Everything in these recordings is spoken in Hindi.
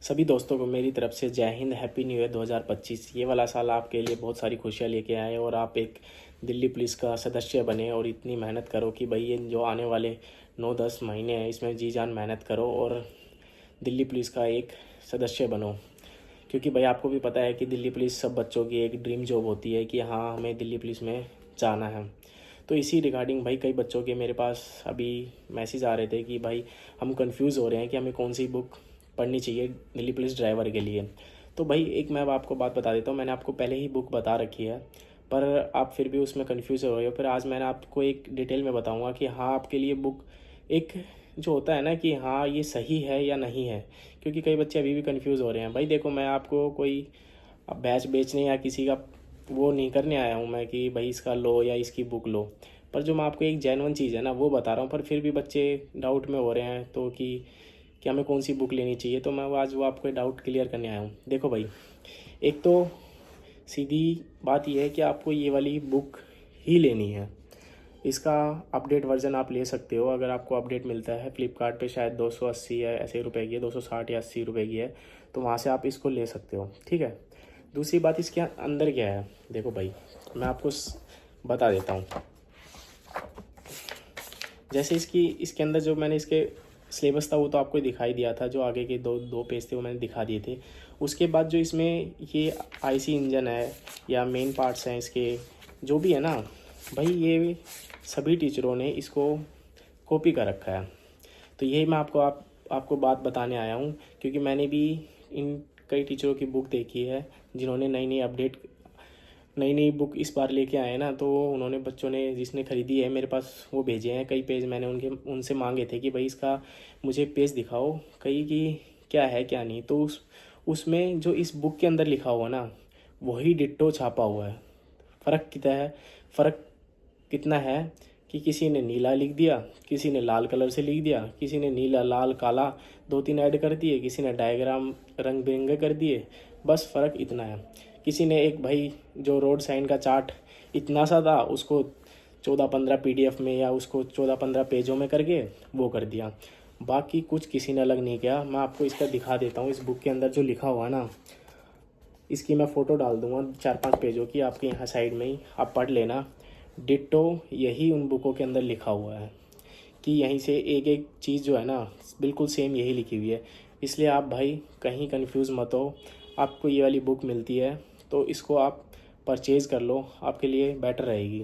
सभी दोस्तों को मेरी तरफ से जय हिंद, हैप्पी न्यू ईयर 2025। ये वाला साल आपके लिए बहुत सारी खुशियाँ लेके आए और आप एक दिल्ली पुलिस का सदस्य बने और इतनी मेहनत करो कि भाई ये जो आने वाले 9-10 महीने हैं इसमें जी जान मेहनत करो और दिल्ली पुलिस का एक सदस्य बनो। क्योंकि भाई आपको भी पता है कि दिल्ली पुलिस सब बच्चों की एक ड्रीम जॉब होती है कि हाँ हमें दिल्ली पुलिस में जाना है। तो इसी रिगार्डिंग भाई कई बच्चों के मेरे पास अभी मैसेज आ रहे थे कि भाई हम कंफ्यूज हो रहे हैं कि हमें कौन सी बुक पढ़नी चाहिए दिल्ली पुलिस ड्राइवर के लिए। तो भाई एक मैं अब आपको बात बता देता हूँ, मैंने आपको पहले ही बुक बता रखी है पर आप फिर भी उसमें कंफ्यूज हो रहे हो। फिर आज मैंने आपको एक डिटेल में बताऊँगा कि हाँ आपके लिए बुक एक जो होता है ना कि हाँ ये सही है या नहीं है। क्योंकि कई बच्चे अभी भी कंफ्यूज हो रहे हैं। भाई देखो, मैं आपको कोई बैच बेचने या किसी का वो नहीं करने आया हूँ मैं कि भाई इसका लो या इसकी बुक लो। पर जो मैं आपको एक जेन्युइन चीज़ है ना वो बता रहा हूँ। पर फिर भी बच्चे डाउट में हो रहे हैं तो कि हमें कौन सी बुक लेनी चाहिए। तो मैं आज वो आपको डाउट क्लियर करने आया हूँ। देखो भाई, एक तो सीधी बात यह है कि आपको ये वाली बुक ही लेनी है। इसका अपडेट वर्जन आप ले सकते हो। अगर आपको अपडेट मिलता है फ्लिपकार्ट पे, शायद 280 या ऐसे रुपए की है, 260 या 80 रुपए की है, तो वहाँ से आप इसको ले सकते हो। ठीक है। दूसरी बात, इसके अंदर क्या है देखो भाई, मैं आपको बता देता हूँ। जैसे इसके अंदर जो मैंने इसके सिलेबस था वो तो आपको दिखाई दिया था, जो आगे के दो दो पेज थे वो मैंने दिखा दिए थे। उसके बाद जो इसमें ये आईसी इंजन है या मेन पार्ट्स हैं इसके जो भी है ना भाई, ये सभी टीचरों ने इसको कॉपी कर रखा है। तो यही मैं आपको बात बताने आया हूँ। क्योंकि मैंने भी इन कई टीचरों की बुक देखी है जिन्होंने नई नई बुक इस बार लेके आए हैं ना, तो उन्होंने बच्चों ने जिसने ख़रीदी है मेरे पास वो भेजे हैं कई पेज। मैंने उनसे मांगे थे कि भाई इसका मुझे पेज दिखाओ कई कि क्या है क्या नहीं। तो उसमें जो इस बुक के अंदर लिखा हुआ ना वही डिट्टो छापा हुआ है। फ़र्क कितना है कि किसी ने नीला लिख दिया, किसी ने लाल कलर से लिख दिया, किसी ने नीला लाल काला 2-3 ऐड कर दिए, किसी ने डायग्राम रंग बिरंगे कर दिए। बस फ़र्क इतना है। किसी ने एक भाई जो रोड साइन का चार्ट इतना सा था उसको 14-15 पीडीएफ में या उसको 14-15 पेजों में करके वो कर दिया। बाकी कुछ किसी ने अलग नहीं किया। मैं आपको इसका दिखा देता हूँ। इस बुक के अंदर जो लिखा हुआ ना, इसकी मैं फ़ोटो डाल दूँगा 4-5 पेजों की, आपके यहाँ साइड में ही आप पढ़ लेना। डिट्टो यही उन बुकों के अंदर लिखा हुआ है कि यहीं से एक एक चीज़ जो है ना बिल्कुल सेम यही लिखी हुई है। इसलिए आप भाई कहीं कंफ्यूज मत हो। आपको ये वाली बुक मिलती है तो इसको आप परचेज़ कर लो, आपके लिए बेटर रहेगी।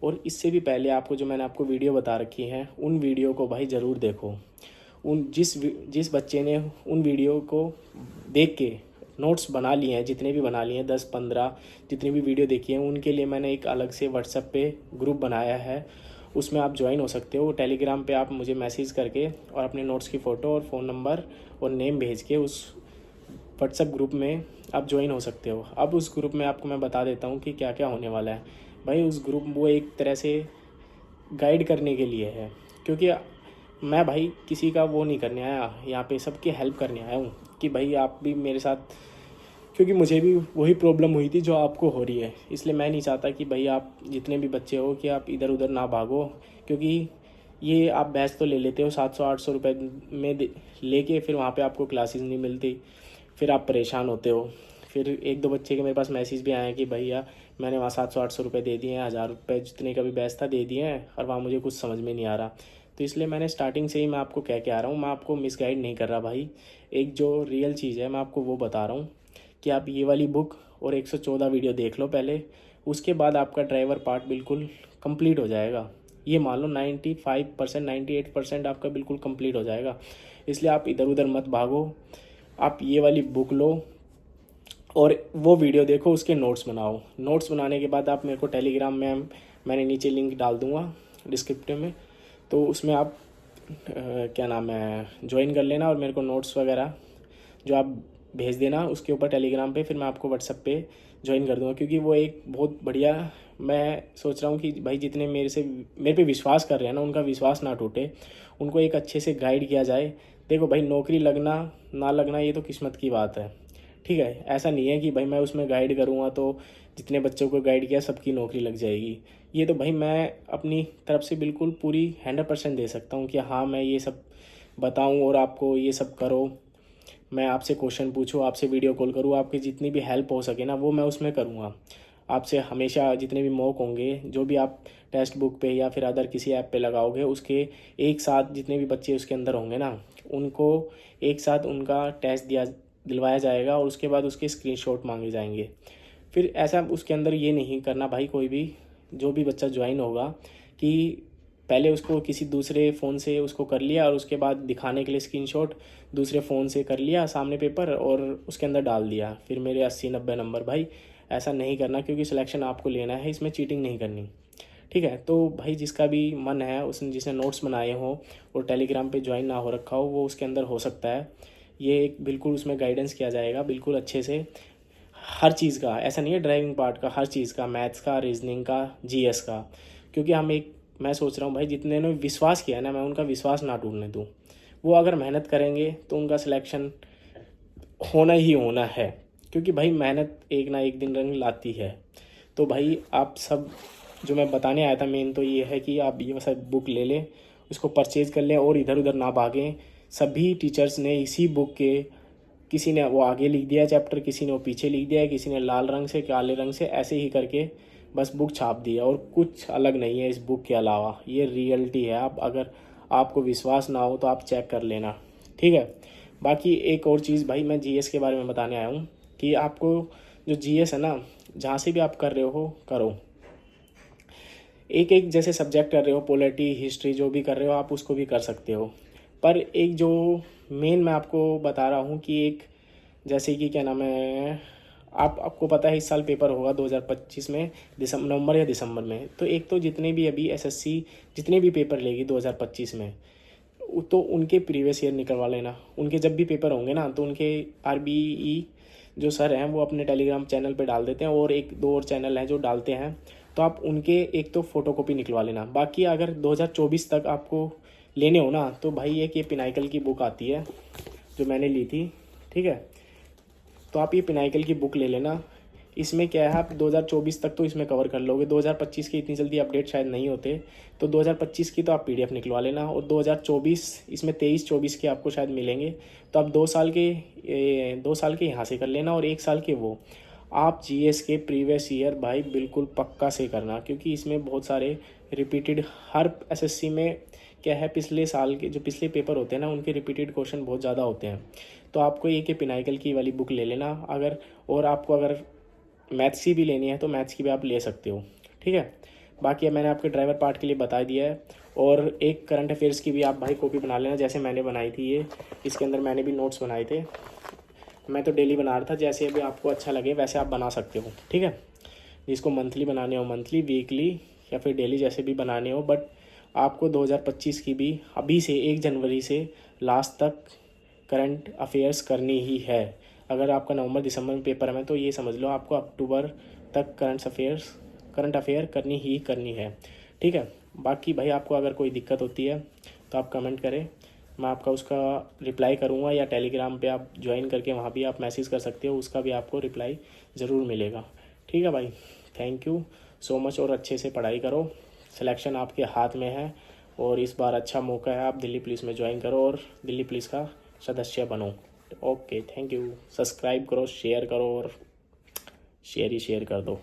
और इससे भी पहले आपको जो मैंने आपको वीडियो बता रखी हैं उन वीडियो को भाई ज़रूर देखो। जिस बच्चे ने उन वीडियो को देख के नोट्स बना लिए हैं, जितने भी बना लिए हैं 10-15 जितनी भी वीडियो देखी है, उनके लिए मैंने एक अलग से व्हाट्सएप पे ग्रुप बनाया है। उसमें आप ज्वाइन हो सकते हो। टेलीग्राम पे आप मुझे मैसेज करके और अपने नोट्स की फ़ोटो और फ़ोन नंबर और नेम भेज के उस व्हाट्सएप ग्रुप में आप ज्वाइन हो सकते हो। अब उस ग्रुप में आपको मैं बता देता हूँ कि क्या क्या होने वाला है। भाई उस ग्रुप वो एक तरह से गाइड करने के लिए है। क्योंकि मैं भाई किसी का वो नहीं करने आया, यहाँ पे सबकी हेल्प करने आया हूँ कि भाई आप भी मेरे साथ, क्योंकि मुझे भी वही प्रॉब्लम हुई थी जो आपको हो रही है। इसलिए मैं नहीं चाहता कि भाई आप जितने भी बच्चे हो कि आप इधर उधर ना भागो। क्योंकि ये आप बैच तो ले लेते हो 700-800 रुपये में लेके फिर वहाँ पे आपको क्लासेस नहीं मिलती, फिर आप परेशान होते हो। फिर 1-2 बच्चे के मेरे पास मैसेज भी आए हैं कि भैया मैंने वहाँ 700-800 रुपये दे दिए हैं, 1000 रुपये जितने का भी बैच था दे दिए हैं और वहाँ मुझे कुछ समझ में नहीं आ रहा। तो इसलिए मैंने स्टार्टिंग से ही मैं आपको कह के आ रहा हूँ, मैं आपको मिसगाइड नहीं कर रहा भाई। एक जो रियल चीज़ है मैं आपको वो बता रहा हूँ कि आप ये वाली बुक और 114 वीडियो देख लो पहले। उसके बाद आपका ड्राइवर पार्ट बिल्कुल कंप्लीट हो जाएगा। ये मान लो 95%, 98% आपका बिल्कुल कंप्लीट हो जाएगा। इसलिए आप इधर उधर मत भागो। आप ये वाली बुक लो और वो वीडियो देखो, उसके नोट्स बनाओ। नोट्स बनाने के बाद आप मेरे को टेलीग्राम में, मैंने नीचे लिंक डाल दूँगा डिस्क्रिप्टिव में, तो उसमें आप क्या नाम है ज्वाइन कर लेना और मेरे को नोट्स वगैरह जो आप भेज देना उसके ऊपर टेलीग्राम पे। फिर मैं आपको व्हाट्सएप पे ज्वाइन कर दूँगा। क्योंकि वो एक बहुत बढ़िया, मैं सोच रहा हूँ कि भाई जितने मेरे पे विश्वास कर रहे हैं ना उनका विश्वास ना टूटे, उनको एक अच्छे से गाइड किया जाए। देखो भाई, नौकरी लगना ना लगना ये तो किस्मत की बात है। ठीक है, ऐसा नहीं है कि भाई मैं उसमें गाइड करूँगा तो जितने बच्चों को गाइड किया सबकी नौकरी लग जाएगी। ये तो भाई मैं अपनी तरफ से बिल्कुल पूरी 100% दे सकता हूँ कि हाँ मैं ये सब बताऊँ और आपको ये सब करो। मैं आपसे क्वेश्चन पूछूँ, आपसे वीडियो कॉल करूँ, आपकी जितनी भी हेल्प हो सके ना वो मैं उसमें करूँगा। आपसे हमेशा जितने भी मॉक होंगे, जो भी आप टेक्स्ट बुक पे या फिर अदर किसी ऐप पे लगाओगे, उसके एक साथ जितने भी बच्चे उसके अंदर होंगे ना, उनको एक साथ उनका टेस्ट दिलवाया जाएगा और उसके बाद उसके स्क्रीनशॉट मांगे जाएंगे। फिर ऐसा उसके अंदर ये नहीं करना भाई, कोई भी जो भी बच्चा ज्वाइन होगा कि पहले उसको किसी दूसरे फ़ोन से उसको कर लिया और उसके बाद दिखाने के लिए स्क्रीनशॉट दूसरे फ़ोन से कर लिया सामने पेपर और उसके अंदर डाल दिया, फिर मेरे 80-90 नंबर। भाई ऐसा नहीं करना, क्योंकि सिलेक्शन आपको लेना है, इसमें चीटिंग नहीं करनी। ठीक है, तो भाई जिसका भी मन है, उसने जिसने नोट्स बनाए हों और टेलीग्राम पे ज्वाइन ना हो रखा हो, वो उसके अंदर हो सकता है। ये एक बिल्कुल उसमें गाइडेंस किया जाएगा बिल्कुल अच्छे से, हर चीज़ का। ऐसा नहीं है ड्राइविंग पार्ट का, हर चीज़ का, मैथ्स का, रीजनिंग का, जीएस का। क्योंकि मैं सोच रहा हूँ भाई जितने ने विश्वास किया ना, मैं उनका विश्वास ना टूटने दूँ। वो अगर मेहनत करेंगे तो उनका सिलेक्शन होना ही होना है, क्योंकि भाई मेहनत एक ना एक दिन रंग लाती है। तो भाई आप सब, जो मैं बताने आया था मेन तो ये है कि आप ये सब बुक ले लें, उसको परचेज़ कर लें और इधर उधर ना भागें। सभी टीचर्स ने इसी बुक के, किसी ने वो आगे लिख दिया चैप्टर, किसी ने वो पीछे लिख दिया है, किसी ने लाल रंग से, काले रंग से, ऐसे ही करके बस बुक छाप दी है और कुछ अलग नहीं है इस बुक के अलावा। ये रियलिटी है। आप अगर आपको विश्वास ना हो तो आप चेक कर लेना, ठीक है। बाकी एक और चीज़ भाई, मैं जीएस के बारे में बताने आया हूँ कि आपको जो जीएस है ना, जहाँ से भी आप कर रहे हो करो, एक एक जैसे सब्जेक्ट कर रहे हो, पॉलिटी, हिस्ट्री, जो भी कर रहे हो आप उसको भी कर सकते हो। पर एक जो मेन मैं आपको बता रहा हूँ कि एक, जैसे कि क्या नाम है, आपको पता है इस साल पेपर होगा 2025 में, नवंबर या दिसंबर में। तो एक तो जितने भी अभी एसएससी जितने भी पेपर लेगी 2025 में, तो उनके प्रीवियस ईयर निकलवा लेना। उनके जब भी पेपर होंगे ना, तो उनके आरबीई जो सर हैं वो अपने टेलीग्राम चैनल पे डाल देते हैं, और एक दो और चैनल हैं जो डालते हैं, तो आप उनके एक तो फ़ोटोकॉपी निकलवा लेना। बाकी अगर 2024 तक आपको लेने हो ना, तो भाई एक ये पिनाइकल की बुक आती है जो मैंने ली थी, ठीक है। तो आप ये पिनाइकल की बुक ले लेना। इसमें क्या है, आप 2024 तक तो इसमें कवर कर लोगे, 2025 की इतनी जल्दी अपडेट शायद नहीं होते, तो 2025 की तो आप पीडीएफ निकलवा लेना, और 2024 इसमें 23-24 के आपको शायद मिलेंगे। तो आप 2 साल के यहाँ से कर लेना और 1 साल के वो। आप जीएस के प्रीवियस ईयर भाई बिल्कुल पक्का से करना, क्योंकि इसमें बहुत सारे रिपीटेड, हर एसएससी में क्या है, पिछले साल के जो पिछले पेपर होते हैं ना, उनके रिपीटेड क्वेश्चन बहुत ज़्यादा होते हैं। तो आपको एक पिनाइकल की वाली बुक ले लेना अगर, और आपको अगर मैथ्स की भी लेनी है तो मैथ्स की भी आप ले सकते हो, ठीक है। बाकी अब मैंने आपके ड्राइवर पार्ट के लिए बता दिया है, और एक करंट अफेयर्स की भी आप भाई कॉपी बना लेना, जैसे मैंने बनाई थी ये। इसके अंदर मैंने भी नोट्स बनाए थे, मैं तो डेली बना रहा था, जैसे भी आपको अच्छा लगे वैसे आप बना सकते हो, ठीक है। जिसको मंथली बनाने हो मंथली, वीकली या फिर डेली जैसे भी बनाने हो, बट आपको 2025 की भी अभी से 1 जनवरी से लास्ट तक करंट अफेयर्स करनी ही है। अगर आपका नवंबर दिसंबर में पेपर है तो ये समझ लो आपको अक्टूबर तक करंट अफेयर करनी ही करनी है, ठीक है। बाकी भाई आपको अगर कोई दिक्कत होती है तो आप कमेंट करें, मैं आपका उसका रिप्लाई करूँगा, या टेलीग्राम पे आप ज्वाइन करके वहाँ भी आप मैसेज कर सकते हो, उसका भी आपको रिप्लाई ज़रूर मिलेगा, ठीक है भाई। थैंक यू सो मच, और अच्छे से पढ़ाई करो, सिलेक्शन आपके हाथ में है, और इस बार अच्छा मौका है, आप दिल्ली पुलिस में ज्वाइन करो और दिल्ली पुलिस का सदस्य बनो। Okay, thank you. सब्सक्राइब करो, शेयर करो, और शेयर ही शेयर कर दो।